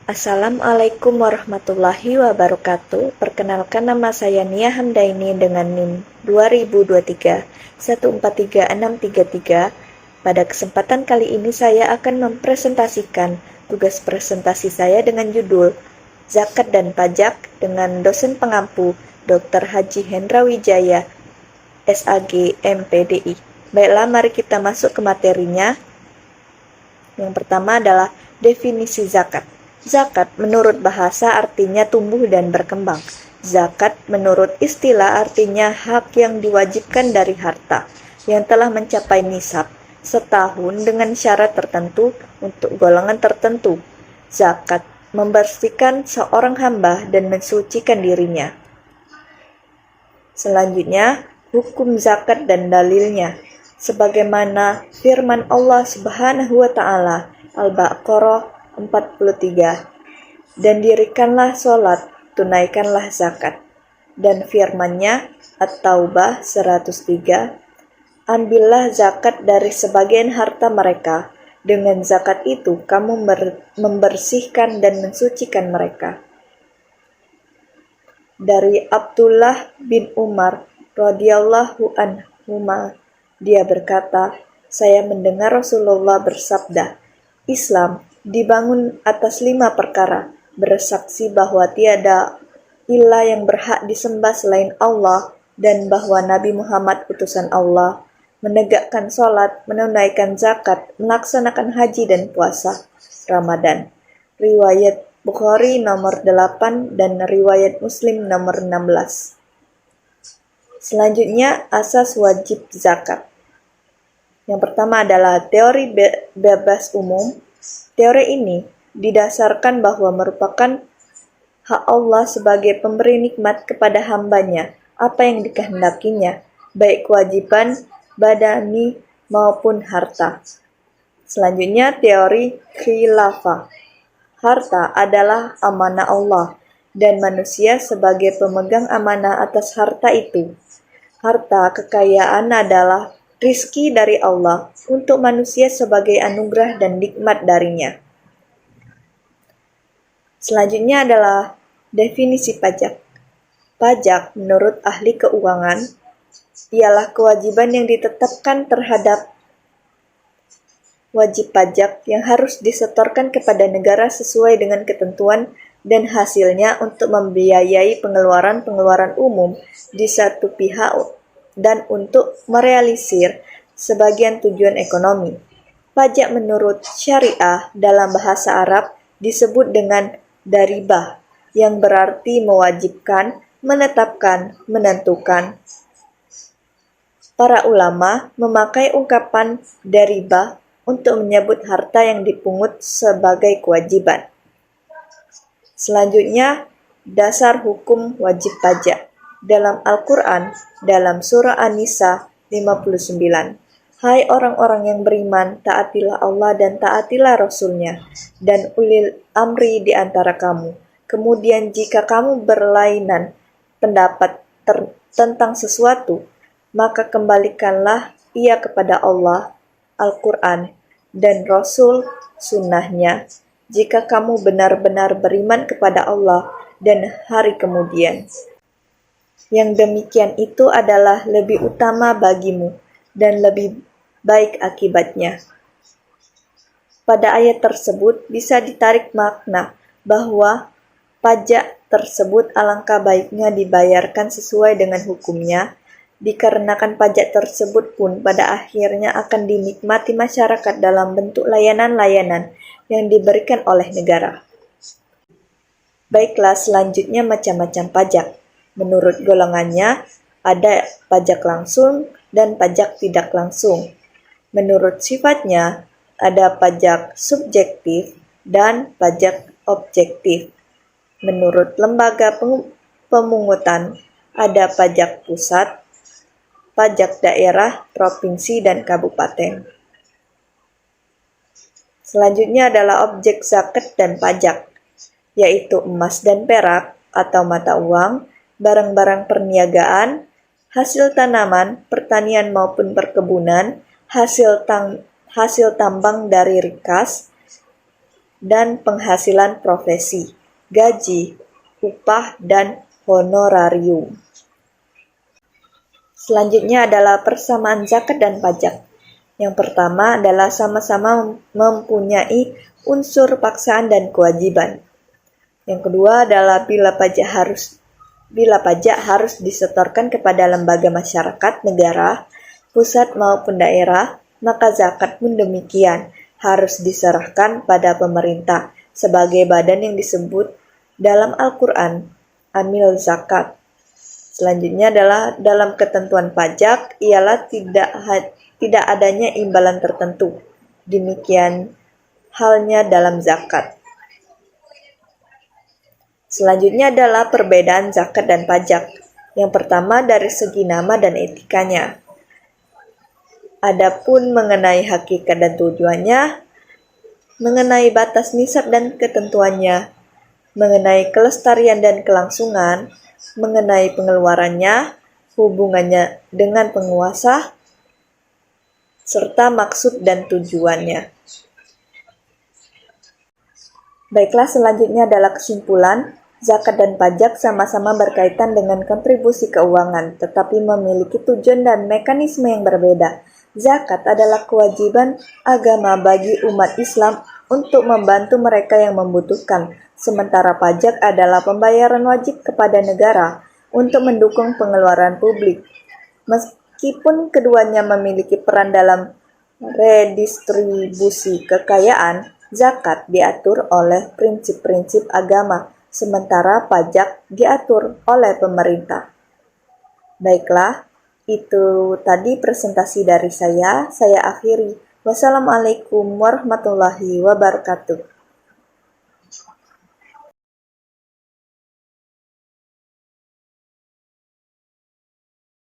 Assalamualaikum warahmatullahi wabarakatuh. Perkenalkan, nama saya Nia Hamdaini dengan NIM 2023 143633. Pada kesempatan kali ini saya akan mempresentasikan tugas presentasi saya dengan judul Zakat dan Pajak dengan dosen pengampu Dr. Haji Hendra Wijaya, SAG MPDI. Baiklah, mari kita masuk ke materinya. Yang pertama adalah definisi zakat. Zakat menurut bahasa artinya tumbuh dan berkembang. Zakat menurut istilah artinya hak yang diwajibkan dari harta yang telah mencapai nisab setahun dengan syarat tertentu untuk golongan tertentu. Zakat membersihkan seorang hamba dan mensucikan dirinya. Selanjutnya, hukum zakat dan dalilnya. Sebagaimana firman Allah Subhanahu wa taala Al-Baqarah 43, dan dirikanlah sholat, tunaikanlah zakat. Dan firman-Nya At-Taubah 103, ambillah zakat dari sebagian harta mereka, dengan zakat itu kamu membersihkan dan mensucikan mereka. Dari Abdullah bin Umar radhiyallahu anhuma, dia berkata, saya mendengar Rasulullah bersabda, Islam dibangun atas 5 perkara, bersaksi bahwa tiada ilah yang berhak disembah selain Allah dan bahwa Nabi Muhammad utusan Allah, menegakkan sholat, menunaikan zakat, melaksanakan haji dan puasa Ramadan. Riwayat Bukhari nomor 8 dan riwayat Muslim nomor 16. Selanjutnya, asas wajib zakat. Yang pertama adalah teori bebas umum. Teori ini didasarkan bahwa merupakan hak Allah sebagai pemberi nikmat kepada hambanya apa yang dikehendakinya, baik kewajiban badani maupun harta. Selanjutnya, teori khilafah. Harta adalah amanah Allah dan manusia sebagai pemegang amanah atas harta itu. Harta kekayaan adalah rizki dari Allah untuk manusia sebagai anugerah dan nikmat darinya. Selanjutnya adalah definisi pajak. Pajak menurut ahli keuangan ialah kewajiban yang ditetapkan terhadap wajib pajak yang harus disetorkan kepada negara sesuai dengan ketentuan dan hasilnya untuk membiayai pengeluaran-pengeluaran umum di satu pihak dan untuk merealisir sebagian tujuan ekonomi. Pajak menurut syariah dalam bahasa Arab disebut dengan daribah, yang berarti mewajibkan, menetapkan, menentukan. Para ulama memakai ungkapan daribah untuk menyebut harta yang dipungut sebagai kewajiban. Selanjutnya, dasar hukum wajib pajak. Dalam Al-Quran, dalam surah An-Nisa 59, hai orang-orang yang beriman, taatilah Allah dan taatilah Rasul-Nya, dan ulil amri di antara kamu. Kemudian jika kamu berlainan pendapat tentang sesuatu, maka kembalikanlah ia kepada Allah, Al-Quran, dan Rasul sunnahnya, jika kamu benar-benar beriman kepada Allah dan hari kemudian. Yang demikian itu adalah lebih utama bagimu dan lebih baik akibatnya. Pada ayat tersebut bisa ditarik makna bahwa pajak tersebut alangkah baiknya dibayarkan sesuai dengan hukumnya, dikarenakan pajak tersebut pun pada akhirnya akan dinikmati masyarakat dalam bentuk layanan-layanan yang diberikan oleh negara. Baiklah, selanjutnya macam-macam pajak. Menurut golongannya, ada pajak langsung dan pajak tidak langsung. Menurut sifatnya, ada pajak subjektif dan pajak objektif. Menurut lembaga pemungutan, ada pajak pusat, pajak daerah, provinsi, dan kabupaten. Selanjutnya adalah objek zakat dan pajak, yaitu emas dan perak atau mata uang, barang-barang perniagaan, hasil tanaman, pertanian maupun perkebunan, hasil tambang dari rikas, dan penghasilan profesi, gaji, upah, dan honorarium. Selanjutnya adalah persamaan zakat dan pajak. Yang pertama adalah sama-sama mempunyai unsur paksaan dan kewajiban. Yang kedua adalah bila pajak harus disetorkan kepada lembaga masyarakat negara, pusat maupun daerah, maka zakat pun demikian harus diserahkan pada pemerintah sebagai badan yang disebut dalam Al-Quran amil zakat. Selanjutnya adalah dalam ketentuan pajak ialah tidak adanya imbalan tertentu. Demikian halnya dalam zakat. Selanjutnya adalah perbedaan zakat dan pajak. Yang pertama dari segi nama dan etikanya. Adapun mengenai hakikat dan tujuannya, mengenai batas nisab dan ketentuannya, mengenai kelestarian dan kelangsungan, mengenai pengeluarannya, hubungannya dengan penguasa, serta maksud dan tujuannya. Baiklah, selanjutnya adalah kesimpulan. Zakat dan pajak sama-sama berkaitan dengan kontribusi keuangan, tetapi memiliki tujuan dan mekanisme yang berbeda. Zakat adalah kewajiban agama bagi umat Islam untuk membantu mereka yang membutuhkan, sementara pajak adalah pembayaran wajib kepada negara untuk mendukung pengeluaran publik. Meskipun keduanya memiliki peran dalam redistribusi kekayaan, zakat diatur oleh prinsip-prinsip agama, sementara pajak diatur oleh pemerintah. Baiklah, itu tadi presentasi dari saya akhiri. Wassalamualaikum warahmatullahi wabarakatuh.